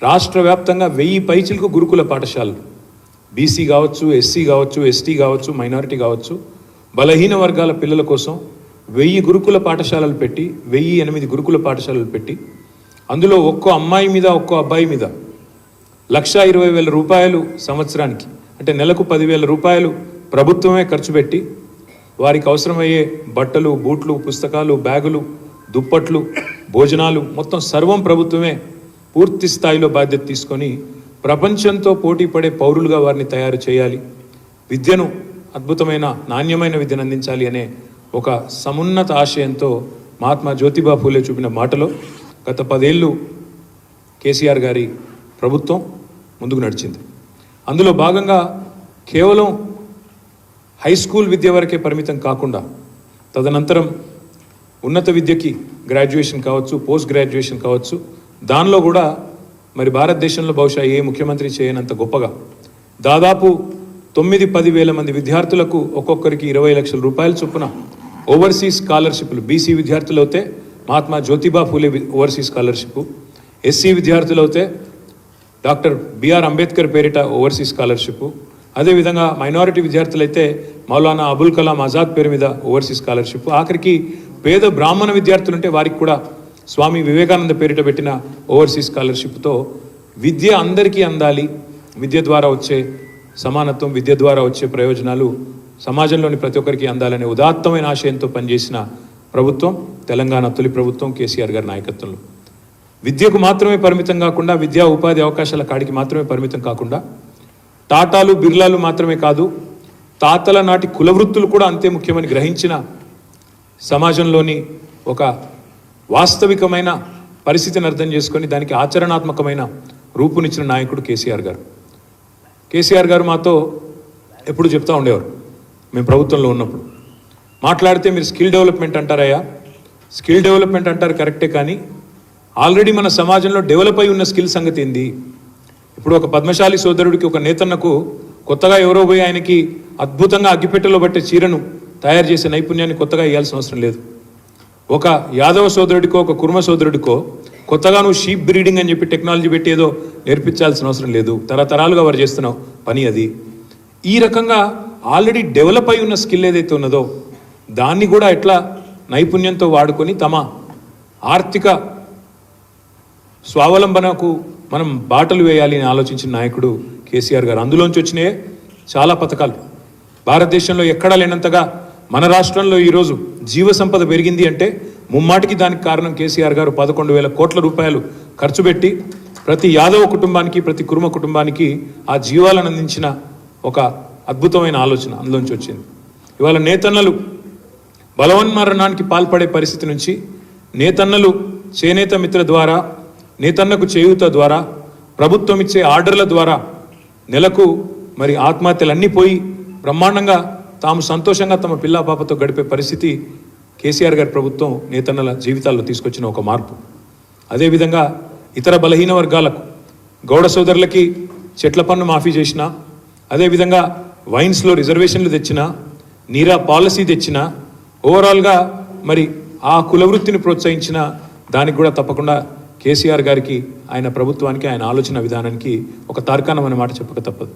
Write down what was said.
రాష్ట్ర వ్యాప్తంగా 1000 పైచిలకు గురుకుల పాఠశాలలు, బీసీ కావచ్చు, ఎస్సీ కావచ్చు, ఎస్టీ కావచ్చు, మైనారిటీ కావచ్చు, బలహీన వర్గాల పిల్లల కోసం 1000 గురుకుల పాఠశాలలు పెట్టి 1008 గురుకుల పాఠశాలలు పెట్టి అందులో ఒక్కో అమ్మాయి మీద ఒక్కో అబ్బాయి మీద 1,20,000 రూపాయలు సంవత్సరానికి, అంటే నెలకు 10,000 రూపాయలు ప్రభుత్వమే ఖర్చు పెట్టి వారికి అవసరమయ్యే బట్టలు, బూట్లు, పుస్తకాలు, బ్యాగులు, దుప్పట్లు, భోజనాలు మొత్తం సర్వం ప్రభుత్వమే పూర్తి స్థాయిలో బాధ్యత తీసుకొని ప్రపంచంతో పోటీ పడే పౌరులుగా వారిని తయారు చేయాలి, విద్యను అద్భుతమైన నాణ్యమైన విద్యను అందించాలి అనే ఒక సమున్నత ఆశయంతో మహాత్మా జ్యోతిబా ఫూలే చూపిన మాటలో గత 10 ఏళ్ళు కేసీఆర్ గారి ప్రభుత్వం ముందుకు నడిచింది. అందులో భాగంగా కేవలం హై స్కూల్ విద్య వరకే పరిమితం కాకుండా తదనంతరం ఉన్నత విద్యకి గ్రాడ్యుయేషన్ కావచ్చు, పోస్ట్ గ్రాడ్యుయేషన్ కావచ్చు, దానిలో కూడా మరి భారతదేశంలో బహుశా ఏ ముఖ్యమంత్రి చేయనంత గొప్పగా దాదాపు 9-10 వేల మంది విద్యార్థులకు ఒక్కొక్కరికి 20 లక్షల రూపాయల చొప్పున ఓవర్సీస్ స్కాలర్షిప్లు, బీసీ విద్యార్థులు అయితే Mahatma Jyotiba Phule overseas scholarship, SC విద్యార్థులు అయితే డాక్టర్ బిఆర్ అంబేద్కర్ పేరిట ఓవర్సీస్ స్కాలర్షిప్, అదేవిధంగా మైనారిటీ విద్యార్థులైతే మౌలానా అబుల్ కలాం ఆజాద్ పేరు మీద ఓవర్సీస్ స్కాలర్షిప్, ఆఖరికి పేద బ్రాహ్మణ విద్యార్థులు ఉంటే వారికి కూడా స్వామి వివేకానంద పేరిట పెట్టిన ఓవర్సీస్ స్కాలర్షిప్తో విద్య అందరికీ అందాలి, విద్య ద్వారా వచ్చే సమానత్వం, విద్య ద్వారా వచ్చే ప్రయోజనాలు సమాజంలోని ప్రతి ఒక్కరికి అందాలనే ఉదాత్తమైన ఆశయంతో పనిచేసిన ప్రభుత్వం తెలంగాణ తొలి ప్రభుత్వం కేసీఆర్ గారి నాయకత్వంలో. విద్యకు మాత్రమే పరిమితం కాకుండా, విద్యా ఉపాధి అవకాశాల కాడికి మాత్రమే పరిమితం కాకుండా, టాటాలు బిర్లాలు మాత్రమే కాదు, తాతల నాటి కులవృత్తులు కూడా అంతే ముఖ్యమని గ్రహించిన సమాజంలోని ఒక వాస్తవికమైన పరిస్థితిని అర్థం చేసుకొని దానికి ఆచరణాత్మకమైన రూపునిచ్చిన నాయకుడు కేసీఆర్ గారు. కేసీఆర్ గారు మాతో ఎప్పుడు చెప్తూ ఉండేవారు, మేము ప్రభుత్వంలో ఉన్నప్పుడు మాట్లాడితే మీరు స్కిల్ డెవలప్మెంట్ అంటారయ్యా, స్కిల్ డెవలప్మెంట్ అంటారు కరెక్టే, కానీ ఆల్రెడీ మన సమాజంలో డెవలప్ అయి ఉన్న స్కిల్ సంగతి ఏంది? ఇప్పుడు ఒక పద్మశాలి సోదరుడికి, ఒక నేతన్నకు కొత్తగా ఎవరో పోయి ఆయనకి అద్భుతంగా అగ్గిపెట్టెలో బట్టే చీరను తయారు చేసే నైపుణ్యాన్ని కొత్తగా ఇవ్వాల్సిన అవసరం లేదు. ఒక యాదవ సోదరుడికో, ఒక కుర్మ సోదరుడికో కొత్తగా నువ్వు షీప్ బ్రీడింగ్ అని చెప్పి టెక్నాలజీ పెట్టి ఏదో నేర్పించాల్సిన అవసరం లేదు. తరతరాలుగా వారు చేస్తున్నావు పని అది. ఈ రకంగా ఆల్రెడీ డెవలప్ అయి ఉన్న స్కిల్ ఏదైతే ఉన్నదో దాన్ని కూడా ఎట్లా నైపుణ్యంతో వాడుకొని తమ ఆర్థిక స్వావలంబనకు మనం బాటలు వేయాలి అని ఆలోచించిన నాయకుడు కేసీఆర్ గారు. అందులోంచి వచ్చినాయే చాలా పథకాలు. భారతదేశంలో ఎక్కడా లేనంతగా మన రాష్ట్రంలో ఈరోజు జీవ సంపద పెరిగింది అంటే ముమ్మాటికి దానికి కారణం కేసీఆర్ గారు 11,000 కోట్ల రూపాయలు ఖర్చు పెట్టి ప్రతి యాదవ కుటుంబానికి, ప్రతి కుర్మ కుటుంబానికి ఆ జీవాలను అందించిన ఒక అద్భుతమైన ఆలోచన అందులోంచి వచ్చింది. ఇవాళ నేతన్నలు బలవన్మరణానికి పాల్పడే పరిస్థితి నుంచి నేతన్నలు చేనేత మిత్ర ద్వారా, నేతన్నకు చేయూత ద్వారా, ప్రభుత్వం ఇచ్చే ఆర్డర్ల ద్వారా నెలకు మరి ఆత్మహత్యలన్నీ పోయి బ్రహ్మాండంగా తాము సంతోషంగా తమ పిల్లా పాపతో గడిపే పరిస్థితి కేసీఆర్ గారి ప్రభుత్వం నేతన్నల జీవితాల్లో తీసుకొచ్చిన ఒక మార్పు. అదేవిధంగా ఇతర బలహీన వర్గాలకు, గౌడ సోదరులకి చెట్ల పన్ను మాఫీ చేసిన, అదేవిధంగా వైన్స్లో రిజర్వేషన్లు తెచ్చిన, నీరా పాలసీ తెచ్చిన, ఓవరాల్గా మరి ఆ కులవృత్తిని ప్రోత్సహించిన దానికి కూడా తప్పకుండా కేసీఆర్ గారికి, ఆయన ప్రభుత్వానికి, ఆయన ఆలోచన విధానానికి ఒక తార్కాణం అనే మాట చెప్పక తప్పదు.